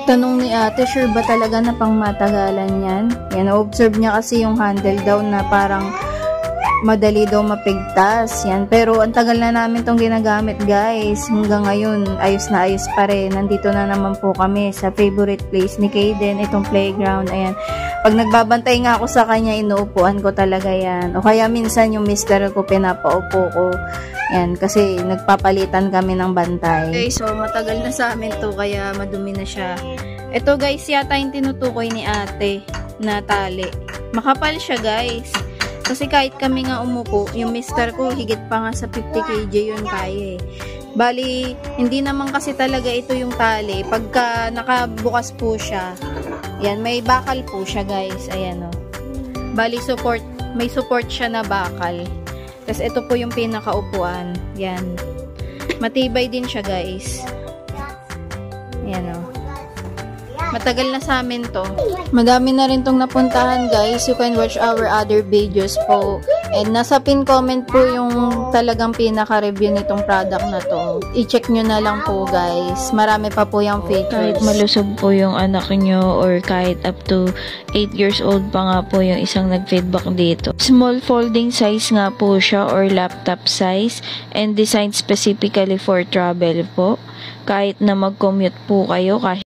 Tanong ni ate, sure ba talaga na pang matagalan yan? Yan, observe niya kasi yung handle daw na parang madali daw mapigtas. Yan. Pero ang tagal na namin tong ginagamit, guys. Hanggang ngayon, ayos na ayos pa rin. Nandito na naman po kami sa favorite place ni Kaden, itong playground. Ayan. Pag nagbabantay nga ako sa kanya, inuupuan ko talaga yan. O kaya minsan yung mister ko, pinapaupo ko. Yan. Kasi nagpapalitan kami ng bantay. Okay, so matagal na sa amin to, kaya madumi na siya. Ito, guys, yata yung tinutukoy ni ate na tali. Makapal siya, guys. Kasi kahit kami nga umupo, yung mister ko, higit pa nga sa 50 kg yun kaya eh. Bali, hindi naman kasi talaga ito yung tali. Pagka nakabukas po siya, yan, may bakal po siya, guys. Ayan o. Bali, support, may support siya na bakal. Tapos ito po yung pinakaupuan. Yan. Matibay din siya, guys. Yan o. Matagal na sa amin to. Madami na rin tong napuntahan, guys. You can watch our other videos po. And nasa pin comment po yung talagang pinaka-review nitong product na to. I-check nyo na lang po, guys. Marami pa po yung features. Kahit malusog po yung anak nyo or kahit up to 8 years old pa nga po yung isang nag-feedback dito. Small folding size nga po siya or laptop size and designed specifically for travel po. Kahit na mag-commute po kayo, kahit